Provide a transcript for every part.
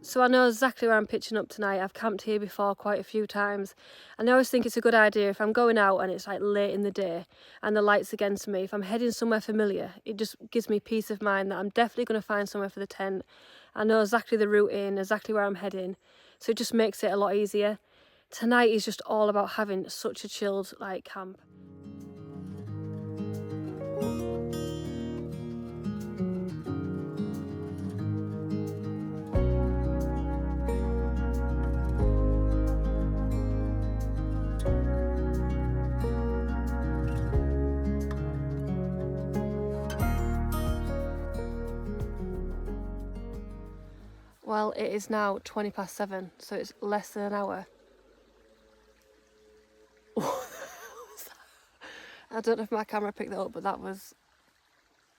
So I know exactly where I'm pitching up tonight. I've camped here before quite a few times, and I always think it's a good idea if I'm going out and it's like late in the day and the light's against me, if I'm heading somewhere familiar, it just gives me peace of mind that I'm definitely going to find somewhere for the tent. I know exactly the route in, exactly where I'm heading, so it just makes it a lot easier. Tonight is just all about having such a chilled like camp. Well, it is now 7:20, so it's less than an hour. I don't know if my camera picked that up, but that was,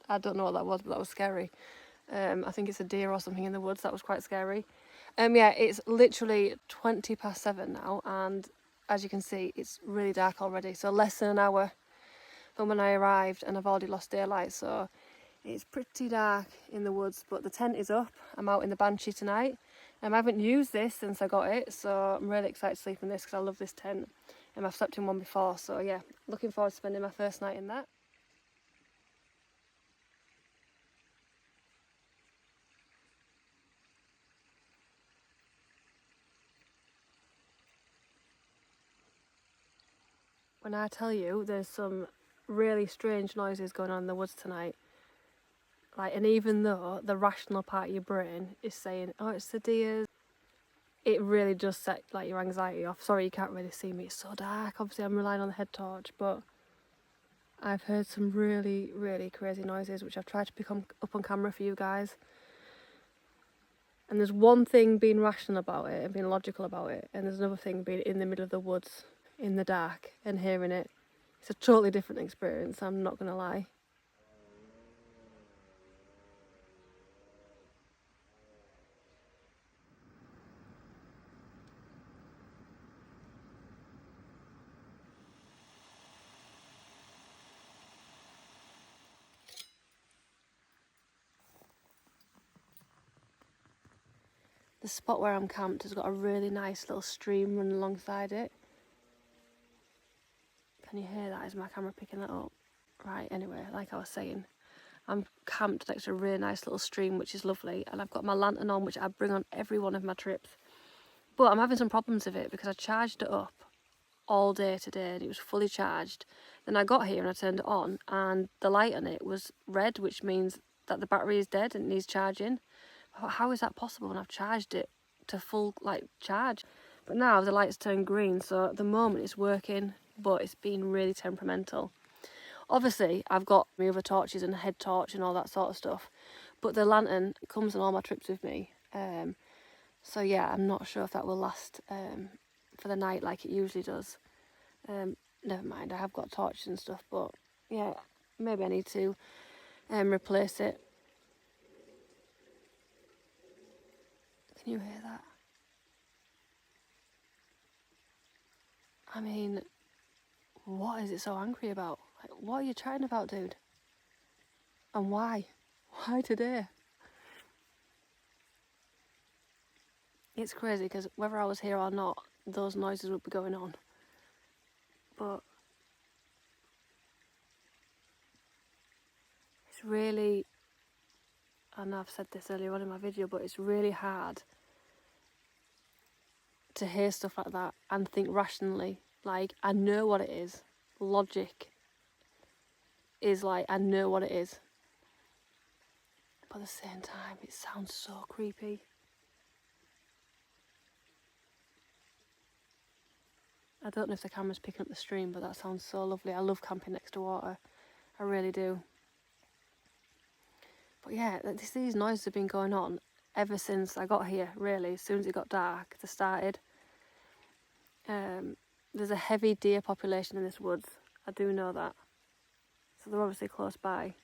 I don't know what that was, but that was scary. I think it's a deer or something in the woods. That was quite scary. Yeah, it's literally 7:20 now, and as you can see, it's really dark already. So less than an hour from when I arrived, and I've already lost daylight. So it's pretty dark in the woods, but the tent is up. I'm out in the Banshee tonight. I haven't used this since I got it, so I'm really excited to sleep in this because I love this tent. I've slept in one before, so yeah, looking forward to spending my first night in that. When I tell you there's some really strange noises going on in the woods tonight, like, and even though the rational part of your brain is saying, oh, it's the deer, it really does set like your anxiety off. Sorry you can't really see me, it's so dark. Obviously I'm relying on the head torch, but I've heard some really, really crazy noises which I've tried to pick up on camera for you guys. And there's one thing being rational about it and being logical about it, and there's another thing being in the middle of the woods in the dark and hearing it. It's a totally different experience, I'm not gonna lie. The spot where I'm camped has got a really nice little stream running alongside it. Can you hear that? Is my camera picking that up? Right, anyway, like I was saying, I'm camped next to a really nice little stream, which is lovely, and I've got my lantern on, which I bring on every one of my trips. But I'm having some problems with it because I charged it up all day today and it was fully charged. Then I got here and I turned it on and the light on it was red, which means that the battery is dead and it needs charging. How is that possible when I've charged it to full like charge? But now the light's turned green, so at the moment it's working, but it's been really temperamental. Obviously I've got my other torches and a head torch and all that sort of stuff, but the lantern comes on all my trips with me. So yeah, I'm not sure if that will last for the night like it usually does. Never mind, I have got torches and stuff, but yeah, maybe I need to replace it. Can you hear that? I mean, what is it so angry about? Like, what are you chatting about, dude? And why? Why today? It's crazy because whether I was here or not, those noises would be going on. But it's really, I know I've said this earlier on in my video, but it's really hard to hear stuff like that and think rationally. Like, I know what it is. Logic is like, I know what it is. But at the same time, it sounds so creepy. I don't know if the camera's picking up the stream, but that sounds so lovely. I love camping next to water. I really do. But yeah, these noises have been going on ever since I got here, really. As soon as it got dark, they started. There's a heavy deer population in this woods. I do know that. So they're obviously close by.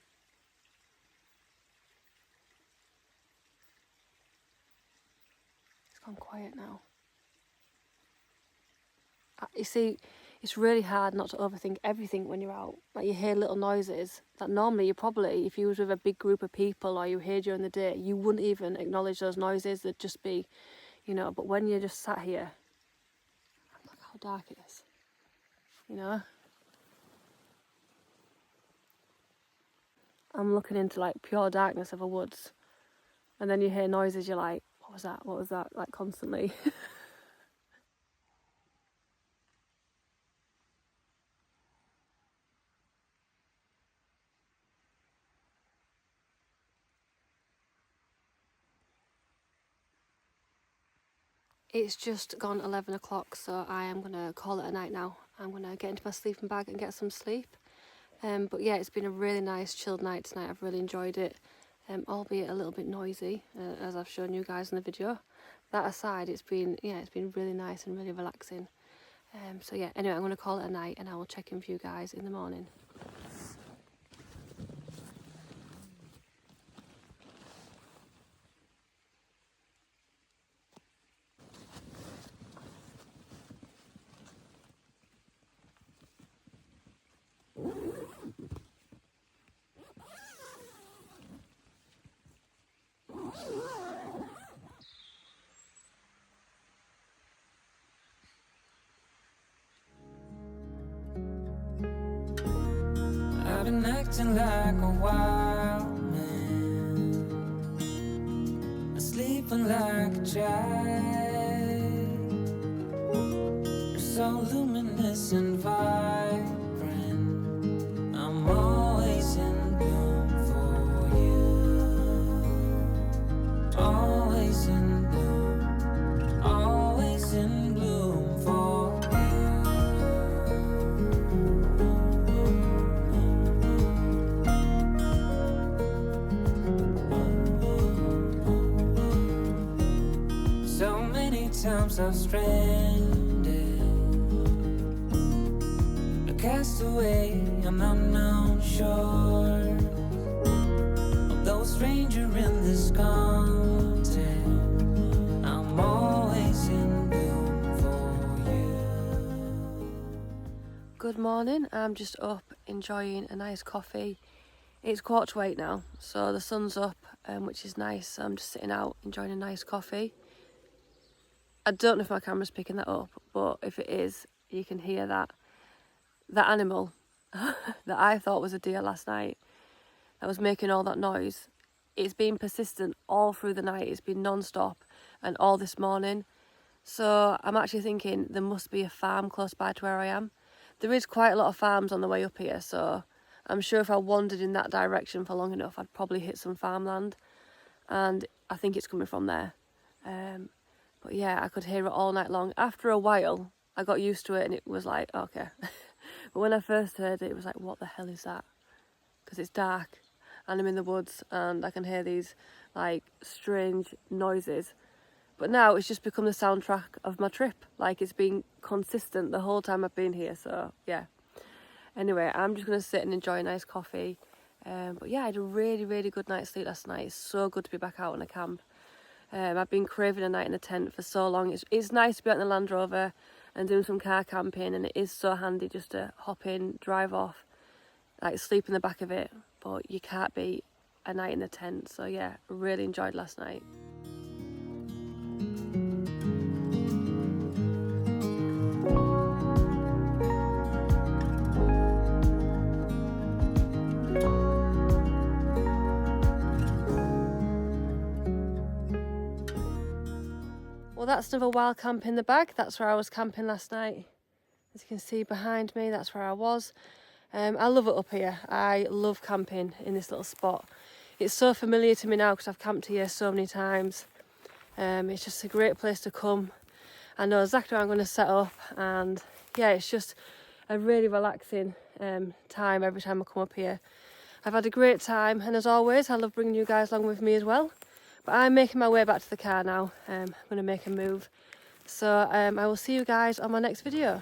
It's gone quiet now. You see, it's really hard not to overthink everything when you're out. Like, you hear little noises that normally you probably, if you was with a big group of people or you hear during the day, you wouldn't even acknowledge those noises. They'd just be, you know, but when you're just sat here, look how dark it is, you know. I'm looking into like pure darkness of a woods, and then you hear noises, you're like, what was that? What was that? Like, constantly. It's just gone 11 o'clock, so I am going to call it a night now. I'm going to get into my sleeping bag and get some sleep. But yeah, it's been a really nice chilled night tonight. I've really enjoyed it, albeit a little bit noisy, as I've shown you guys in the video. That aside, it's been really nice and really relaxing. So yeah, anyway, I'm going to call it a night, and I will check in with you guys in the morning. I've been acting like a wild man, sleeping like a child. You're so luminous and vibrant. I'm always in bloom for you. Always in bloom. Always in bloom for so many times I've stranded, a castaway on unknown shore, although a stranger in this continent. I'm always in bloom for you. Good morning. I'm just up enjoying a nice coffee. It's 7:15 now, so the sun's up, which is nice. So I'm just sitting out enjoying a nice coffee. I don't know if my camera's picking that up, but if it is, you can hear that animal that I thought was a deer last night that was making all that noise. It's been persistent all through the night. It's been non-stop and all this morning. So I'm actually thinking there must be a farm close by to where I am. There is quite a lot of farms on the way up here, so I'm sure if I wandered in that direction for long enough, I'd probably hit some farmland, and I think it's coming from there. But yeah, I could hear it all night long. After a while, I got used to it and it was like, okay. But when I first heard it, it was like, what the hell is that? Because it's dark and I'm in the woods and I can hear these like strange noises. But now it's just become the soundtrack of my trip. Like, it's been consistent the whole time I've been here, so yeah. Anyway, I'm just going to sit and enjoy a nice coffee. But yeah, I had a really, really good night's sleep last night. It's so good to be back out on a camp. I've been craving a night in a tent for so long. It's nice to be out in the Land Rover and doing some car camping, and it is so handy just to hop in, drive off, like sleep in the back of it. But you can't beat a night in the tent. So yeah, really enjoyed last night. Well, that's another wild camp in the bag. That's where I was camping last night. As you can see behind me, that's where I was. I love it up here. I love camping in this little spot. It's so familiar to me now because I've camped here so many times. It's just a great place to come. I know exactly where I'm going to set up, and yeah, it's just a really relaxing time every time I come up here. I've had a great time, and as always, I love bringing you guys along with me as well. But I'm making my way back to the car now. I'm going to make a move. So I will see you guys on my next video.